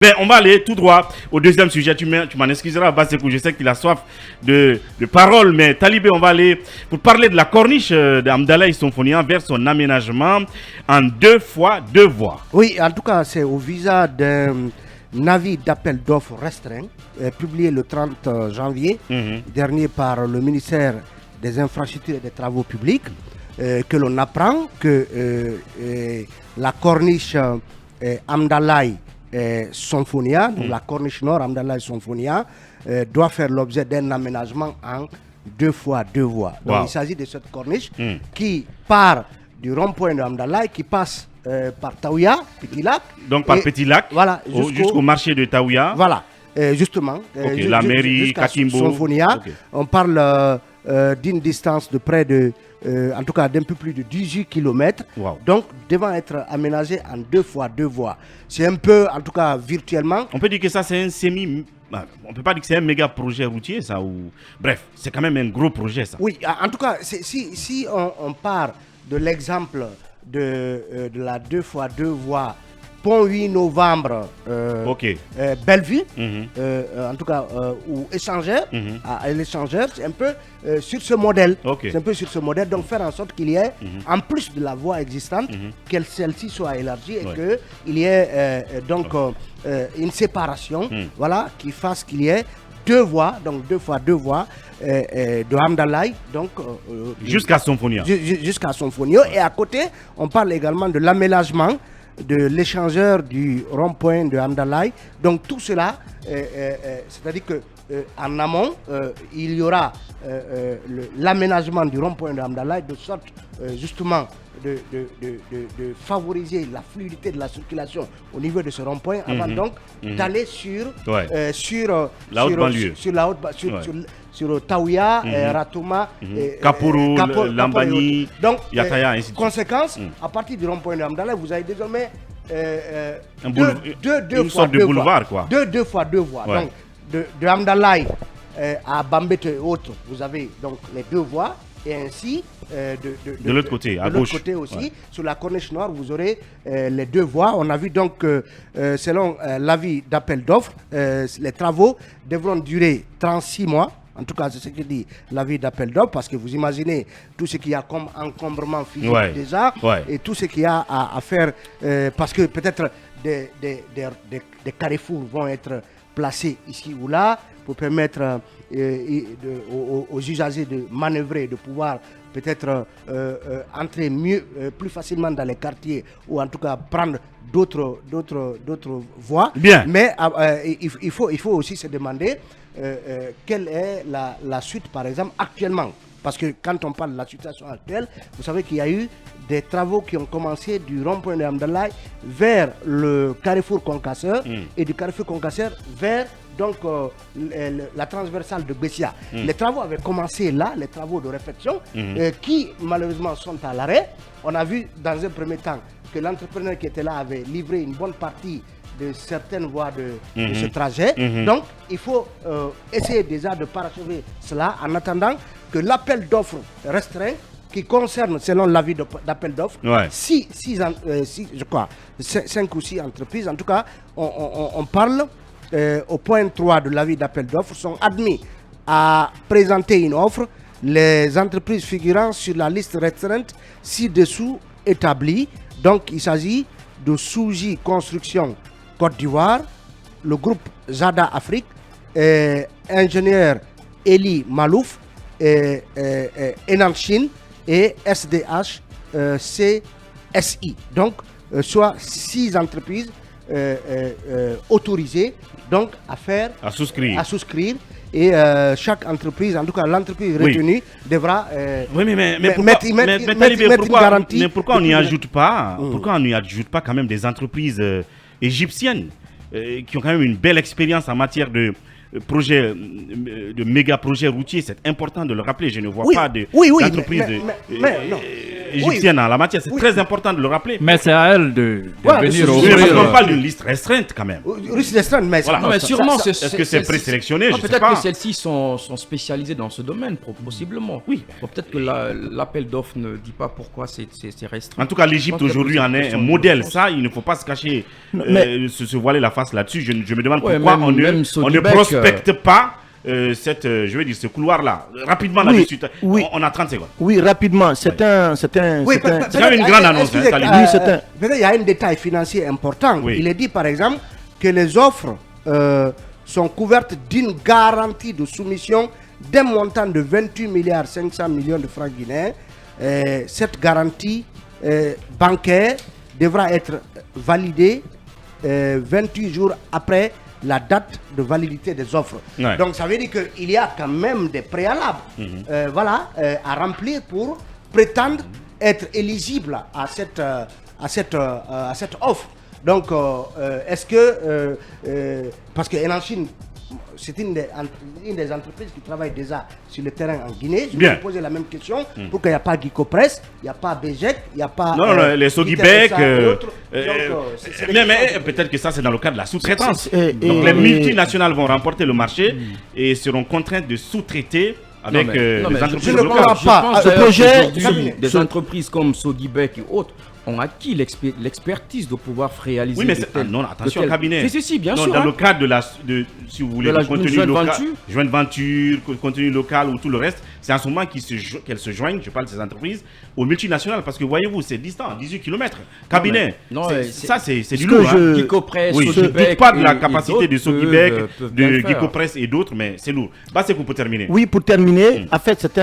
Ben, on va aller tout droit au deuxième sujet. Tu m'en excuseras, Bassekou, je sais qu'il a soif de parole, mais Talibé, on va aller pour parler de la corniche d'Hamdallah Issoufounia vers son aménagement en 2x2 voies. Oui, en tout cas, c'est au visa d'un avis d'appel d'offres restreint, publié le 30 janvier dernier par le ministère des Infrastructures et des Travaux publics, que l'on apprend que la corniche Hamdallah Sonfonia, donc la corniche nord Hamdallah Sonfonia, doit faire l'objet d'un aménagement en 2x2 voies. Donc il s'agit de cette corniche qui part du rond-point de Hamdallah, qui passe par Taouya, Petit Lac. Donc par Petit Lac, voilà, jusqu'au marché de Taouya. Voilà, justement. La mairie, Kakimbo. Sonfonia. On parle d'une distance de près de, en tout cas d'un peu plus de 18 km. Donc devant être aménagé en 2x2 voies. C'est un peu, en tout cas virtuellement. On peut dire que ça c'est un semi... On ne peut pas dire que c'est un méga projet routier, ça. Ou... Bref, c'est quand même un gros projet, ça. Oui, en tout cas, si on part de l'exemple de la 2x2 voies Pont 8 novembre, Bellevue, en tout cas, ou échangeur, à l'échangeur, c'est un peu sur ce modèle. C'est un peu sur ce modèle, donc faire en sorte qu'il y ait, en plus de la voie existante, que celle-ci soit élargie et qu'il y ait donc une séparation, voilà, qui fasse qu'il y ait deux voies, donc 2x2 voies de Hamdallah, donc jusqu'à Sonfonia. Jusqu'à Sonfonia. Et à côté, on parle également de l'aménagement de l'échangeur du rond-point de Hamdallah. Donc tout cela, c'est-à-dire que en amont, il y aura l'aménagement du rond-point de Hamdallah de sorte justement de favoriser la fluidité de la circulation au niveau de ce rond-point avant donc d'aller sur la haute banlieue, sur Taouya, Ratouma, Kapuru, Lambani, donc Yataya, ainsi de suite. Conséquence, à partir du rond-point de Hamdallah, vous avez désormais une sorte de boulevard, quoi. Deux fois deux voies. Donc de Hamdallah à Bambette et autres, vous avez donc les deux voies. Et ainsi, de l'autre côté, à gauche. Côté aussi, sur la corniche nord, vous aurez les deux voies. On a vu donc que, selon l'avis d'appel d'offres, les travaux devront durer 36 mois. En tout cas, c'est ce que dit l'avis d'appel d'offres, parce que vous imaginez tout ce qu'il y a comme encombrement physique déjà, et tout ce qu'il y a à faire, parce que peut-être des carrefours vont être placés ici ou là, pour permettre aux usagers de manœuvrer, de pouvoir peut-être entrer plus facilement dans les quartiers, ou en tout cas prendre d'autres voies. Bien. Mais il faut aussi se demander quelle est la suite, par exemple, actuellement. Parce que quand on parle de la situation actuelle, vous savez qu'il y a eu des travaux qui ont commencé du rond-point de Hamdallah vers le carrefour Concasseur et du carrefour Concasseur vers donc la transversale de Bessia. Les travaux avaient commencé là, les travaux de réfection, qui malheureusement sont à l'arrêt. On a vu dans un premier temps que l'entrepreneur qui était là avait livré une bonne partie de certaines voies de ce trajet. Donc il faut essayer déjà de parachever cela en attendant que l'appel d'offres restreint qui concerne, selon l'avis d'appel d'offres, 5 ou 6 entreprises. En tout cas, on parle au point 3 de l'avis d'appel d'offres, sont admis à présenter une offre les entreprises figurant sur la liste restreinte ci-dessous établie. Donc, il s'agit de Souji Construction Côte d'Ivoire, le groupe Zada Afrique, ingénieur Eli Malouf, Enan Chine et SDH CSI. Donc, soit 6 entreprises autorisées donc à souscrire. Et chaque entreprise, en tout cas l'entreprise retenue, devra mettre une garantie. Mais pourquoi on n'y ajoute pas quand même des entreprises égyptiennes qui ont quand même une belle expérience en matière de méga projets routiers? C'est important de le rappeler. Je ne vois pas d'entreprise égyptienne en la matière. C'est très important de le rappeler. Mais c'est à elle de Ouais, venir mais Oui, parce qu'on ouvrir. parle d'une liste restreinte quand même. Russie restreinte, mais Voilà. Non, mais sûrement, Est-ce que c'est présélectionné? Je sais peut-être pas. que celles-ci sont spécialisées dans ce domaine, possiblement. Oui. Bon, peut-être que l'appel d'offres ne dit pas pourquoi c'est restreint. En tout cas, l'Égypte aujourd'hui en est un modèle. Ça, il ne faut pas se cacher, se voiler la face là-dessus. Je me demande Ouais, pourquoi même- on même ne Sodibek, prospecte pas je vais dire, ce couloir-là. Rapidement, Oui, là-dessus. oui. On a 30 secondes. Oui, rapidement, c'est Oui, C'est quand même une grande annonce, hein, Talib. Oui, c'est un- peut-être il y a un détail financier important. Oui. Il est dit par exemple que les offres sont couvertes d'une garantie de soumission d'un montant de 28 milliards 500 millions de francs guinéens. Cette garantie bancaire devra être validée 28 jours après la date de validité des offres. Ouais. Donc ça veut dire qu'il y a quand même des préalables à remplir pour prétendre être éligible à cette offre. Donc est-ce que parce que en Chine, c'est une des entreprises qui travaille déjà sur le terrain en Guinée. Je vais Bien. vous poser la même question pour qu'il n'y a pas Guicopress, il n'y a pas Béjec, il n'y a pas. Non, les Sogibek. Mais c'est peut-être que ça, c'est dans le cadre de la sous-traitance. C'est- Donc les multinationales vont remporter le marché et seront contraintes de sous-traiter avec Non, les mais entreprises je ne locales. crois pas. Je pense Le d'ailleurs projet- qu'aujourd'hui, des ce- entreprises comme Sodibek et autres ont acquis l'expertise de pouvoir réaliser Oui, mais de c'est... telles- non, de attention, telles- cabinet. Si, bien Non, sûr. dans hein. le cadre si vous voulez, De la du contenu joint local, venture. joint venture, contenu local ou tout le reste, c'est en ce moment qu'elles se joignent, je parle de ces entreprises, aux multinationales. Parce que voyez-vous, c'est distant, 18 km. Cabinet, non, c'est- mais ça, c'est ce du que lourd. hein. je- Guicopress, Oui, je ne Sodibek doute pas de la et capacité d'autres de Sogibek, peuvent bien de le faire. Guicopress et d'autres, mais c'est lourd. Bah, c'est pour terminer. Oui, pour terminer, en fait, c'est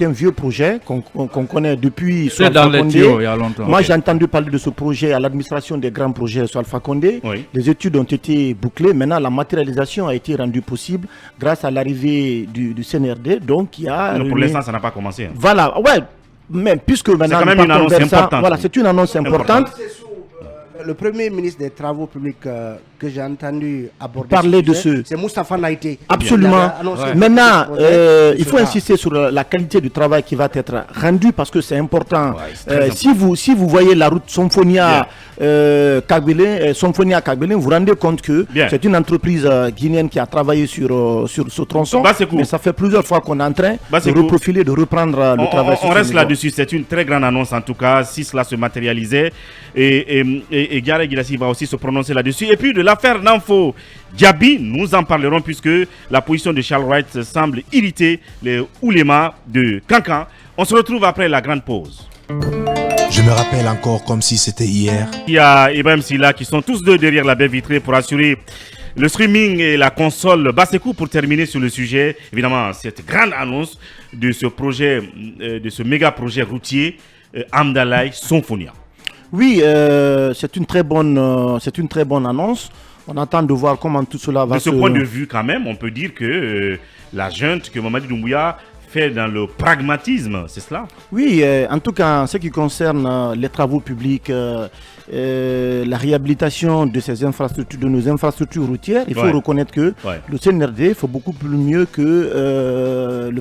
un vieux projet qu'on connaît depuis C'est dans les Condé. tuyaux il y a longtemps. Moi, Ok. j'ai entendu parler de ce projet à l'administration des grands projets sur Alpha Condé. Oui. Les études ont été bouclées. Maintenant, la matérialisation a été rendue possible grâce à l'arrivée du CNRD. Donc, il y a. Non, pour une- l'instant, ça n'a pas commencé. hein. Voilà, ouais. Mais puisque maintenant. quand même nous une partons annonce vers ça, importante. Voilà, c'est une annonce importante. C'est sous, le premier ministre des Travaux publics que j'ai entendu aborder Parler de sujet, ce- c'est Moustapha Naïté. Absolument. Il avait annoncé que Maintenant, ce projet il faut sera- insister sur la qualité du travail qui va être rendu parce que c'est important. Ouais, c'est très Si vous voyez la route Symphonia Kagbelin, vous vous rendez compte que Bien. c'est une entreprise guinéenne qui a travaillé sur ce tronçon. Bah, c'est cool. Mais ça fait plusieurs fois qu'on est en train Bah, c'est de cool. reprofiler, de reprendre le travail. sur On ce reste niveau. là-dessus, c'est une très grande annonce en tout cas, si cela se matérialisait. Et Gare Guilassi va aussi se prononcer là-dessus. Et puis de l'affaire Nanfo Diaby, nous en parlerons puisque la position de Charles Wright semble irriter les oulémas de Cancan. On se retrouve après la grande pause. Je me rappelle encore comme si c'était hier. Il y a Ibrahim Silla qui sont tous deux derrière la baie vitrée pour assurer le streaming et la console Basekou pour terminer sur le sujet. Évidemment, cette grande annonce de ce projet, de ce méga projet routier Amdalaï Symphonia. Oui, c'est une très bonne annonce. On attend de voir comment tout cela va De ce point de vue, quand même, on peut dire que la junte que Mamadi Doumbouya fait dans le pragmatisme, c'est cela? Oui, en tout cas, en ce qui concerne les travaux publics, la réhabilitation de ces infrastructures, de nos infrastructures routières, il faut Ouais. reconnaître que Ouais. le CNRD fait beaucoup plus mieux que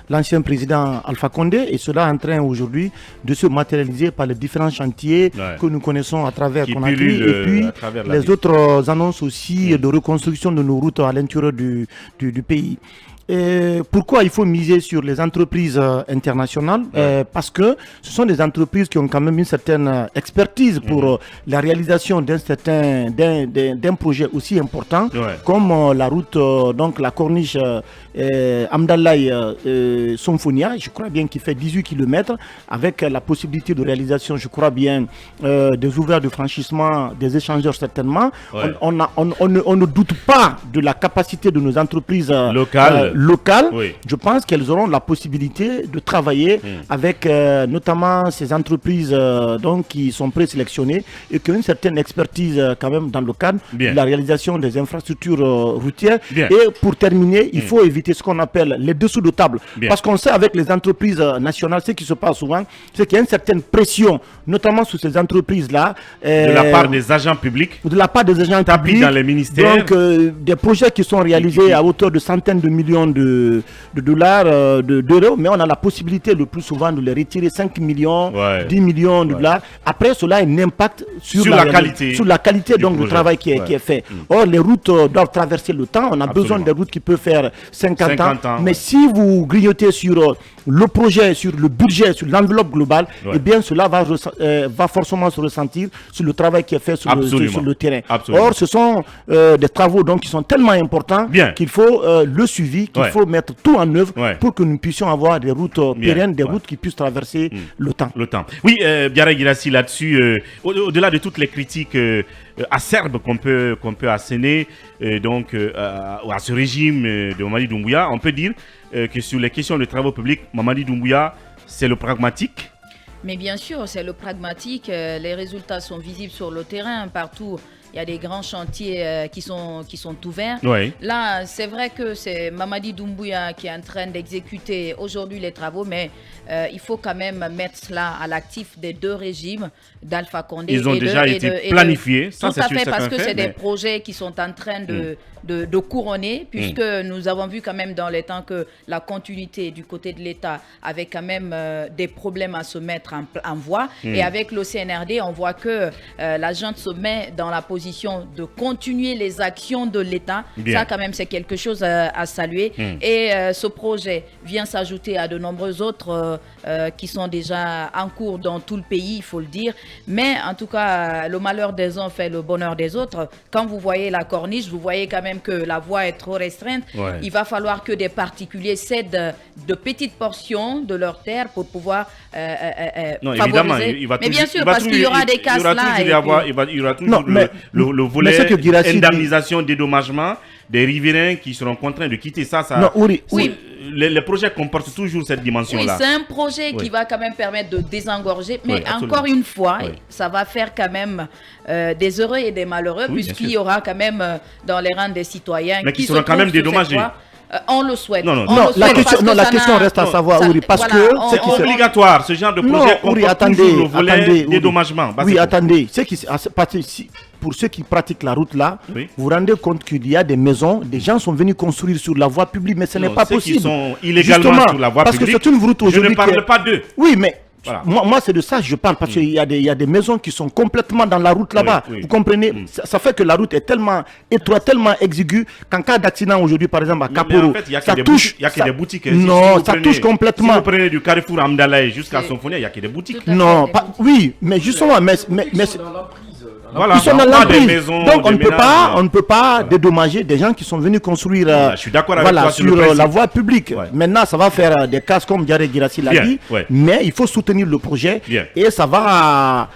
l'ancien président Alpha Condé, et cela est en train aujourd'hui de se matérialiser par les différents chantiers Ouais. que nous connaissons à travers Qui Conakry, pullulent, et puis à travers la les ville. autres annonces aussi de reconstruction de nos routes à l'intérieur du pays. Et pourquoi il faut miser sur les entreprises internationales? Parce que ce sont des entreprises qui ont quand même une certaine expertise pour la réalisation d'un projet aussi important Ouais. comme la route, donc la corniche Amdalaï Symphonia, je crois bien, qui fait 18 km avec la possibilité de réalisation, je crois bien, des ouverts de franchissement, des échangeurs certainement. Ouais. On ne doute pas de la capacité de nos entreprises locales. Oui. Je pense qu'elles auront la possibilité de travailler avec notamment ces entreprises donc, qui sont présélectionnées et qui ont une certaine expertise quand même dans le cadre Bien. de la réalisation des infrastructures routières. Bien. Et pour terminer, il faut éviter ce qu'on appelle les dessous de table. Bien. Parce qu'on sait avec les entreprises nationales, ce qui se passe souvent, c'est qu'il y a une certaine pression, notamment sur ces entreprises-là. De la part des agents publics. de la part des agents Tapis publics. dans les ministères. Donc, des projets qui sont réalisés à hauteur de centaines de millions millions de dollars, d'euros, mais on a la possibilité le plus souvent de les retirer 5 millions, 10 millions de dollars. Après, cela a un impact sur la qualité donc, du travail qui est fait. Or, les routes doivent traverser le temps. On a besoin des routes qui peuvent faire 50 ans. Mais si vous grignotez sur le projet, sur le budget, sur l'enveloppe globale, eh bien, cela va forcément se ressentir sur le travail qui est fait sur le terrain. Or, ce sont des travaux donc, qui sont tellement importants qu'il faut le suivi, qu'il faut mettre tout en œuvre pour que nous puissions avoir des routes pérennes, des routes qui puissent traverser le temps. Oui, Biara Guirassy, là-dessus, au-delà de toutes les critiques acerbes qu'on peut asséner à ce régime de Mamadi Doumbouya, on peut dire que sur les questions de travaux publics, Mamadi Doumbouya, c'est le pragmatique. Mais bien sûr, c'est le pragmatique. Les résultats sont visibles sur le terrain partout. Il y a des grands chantiers qui sont ouverts. Là, c'est vrai que c'est Mamadi Doumbouya qui est en train d'exécuter aujourd'hui les travaux, mais il faut quand même mettre cela à l'actif des deux régimes d'Alpha Condé. Ils ont déjà été planifiés. Tout à fait, parce que c'est des projets qui sont en train de couronner, puisque nous avons vu quand même dans les temps que la continuité du côté de l'État avait quand même des problèmes à se mettre en voie. Et avec l'OCNRD, on voit que la junte se met dans la position de continuer les actions de l'État. Ça, quand même, c'est quelque chose à saluer. Et ce projet vient s'ajouter à de nombreux autres qui sont déjà en cours dans tout le pays, il faut le dire. Mais en tout cas, le malheur des uns fait le bonheur des autres. Quand vous voyez la corniche, vous voyez quand même que la voie est trop restreinte. Il va falloir que des particuliers cèdent de petites portions de leur terre pour pouvoir non, favoriser. Évidemment, mais bien sûr, parce qu'il y aura des cases là. Il y aura toujours le volet indemnisation, dédommagement des riverains qui seront contraints de quitter ça. Les projets comportent toujours cette dimension-là. Oui, c'est un projet qui va quand même permettre de désengorger, mais encore une fois, ça va faire quand même des heureux et des malheureux, puisqu'il y aura quand même dans les rangs des citoyens qui seront quand même dédommagés. On le souhaite. La question reste à savoir, parce que c'est obligatoire, ce genre de projet comporte toujours le volet dédommagement. Oui, attendez, pour ceux qui pratiquent la route là, vous vous rendez compte qu'il y a des maisons, des gens sont venus construire sur la voie publique, mais ce n'est pas possible. Qui sont illégalement sur la voie publique. Parce que c'est une route aujourd'hui. Je ne parle pas d'eux. Oui, mais moi c'est de ça que je parle, parce qu'il y a des maisons qui sont complètement dans la route là-bas. Vous comprenez, ça fait que la route est tellement étroite, tellement exiguë qu'en cas d'accident aujourd'hui, par exemple à Kaporo, ça touche. Il n'y a que des boutiques. Non, ça touche complètement. Si vous prenez du Carrefour Amdalaï jusqu'à Sonfonia, il n'y a que des boutiques. Non, oui, mais justement, mais voilà, ils sont dans l'emprise. Donc on ne peut pas dédommager des gens qui sont venus construire je suis d'accord avec toi sur la voie publique. Maintenant, ça va faire des cases comme Biara Guirassy l'a dit, mais il faut soutenir le projet et ça va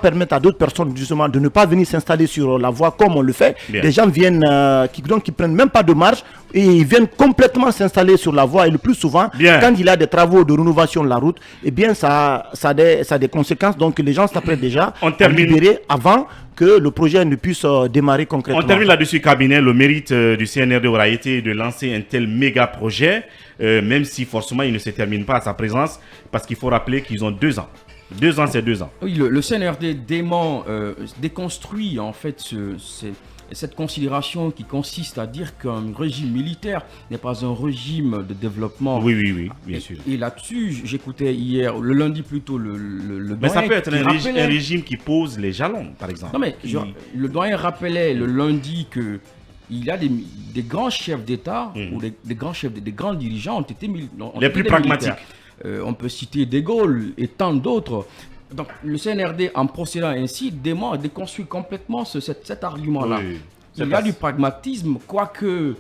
permettre à d'autres personnes justement de ne pas venir s'installer sur la voie comme on le fait. Des gens viennent qui prennent même pas de marge et ils viennent complètement s'installer sur la voie, et le plus souvent, quand il y a des travaux de rénovation de la route, eh bien ça a des conséquences. Donc les gens s'apprêtent déjà à libérer avant que le projet ne puisse démarrer concrètement. On termine là-dessus, cabinet. Le mérite du CNRD aura été de lancer un tel méga projet, même si forcément il ne se termine pas à sa présence, parce qu'il faut rappeler qu'ils ont 2 ans. 2 ans, c'est 2 ans. Oui, le CNRD déconstruit en fait cette considération qui consiste à dire qu'un régime militaire n'est pas un régime de développement. Oui, bien sûr. Et là-dessus, j'écoutais hier, le lundi plutôt, le mais ça peut être un régime qui pose les jalons, par exemple. Non, mais le doyen rappelait le lundi que il y a des grands chefs d'État ou des grands dirigeants ont été les plus pragmatiques. On peut citer De Gaulle et tant d'autres. Donc le CNRD, en procédant ainsi, déconstruit complètement cet argument-là. Il y a du pragmatisme, quoique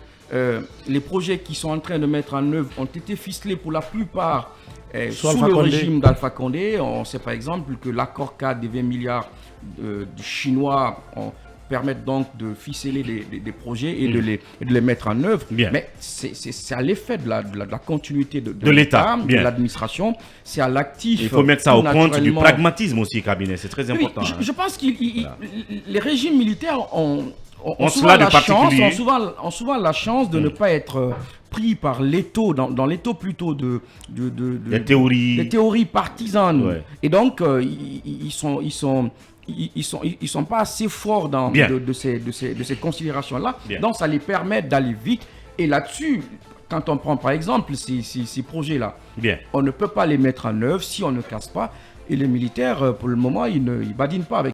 les projets qui sont en train de mettre en œuvre ont été ficelés pour la plupart sous le régime d'Alpha Condé. On sait par exemple que l'accord cadre des 20 milliards du Chinois permettent donc de ficeler des projets et de les mettre en œuvre. Mais c'est à l'effet de la continuité de l'État, de l'administration, c'est à l'actif. Il faut mettre ça au compte du pragmatisme aussi, cabinet, c'est très important. Oui, je pense que les régimes militaires ont souvent la chance de ne pas être pris par l'étau, dans l'étau plutôt des théories partisanes. Et donc, ils sont pas assez forts de ces considérations-là. Donc, ça les permet d'aller vite Et là-dessus, quand on prend par exemple ces projets-là, Bien. on ne peut pas les mettre en œuvre si on ne casse pas. Et les militaires, pour le moment, ils ne badinent pas avec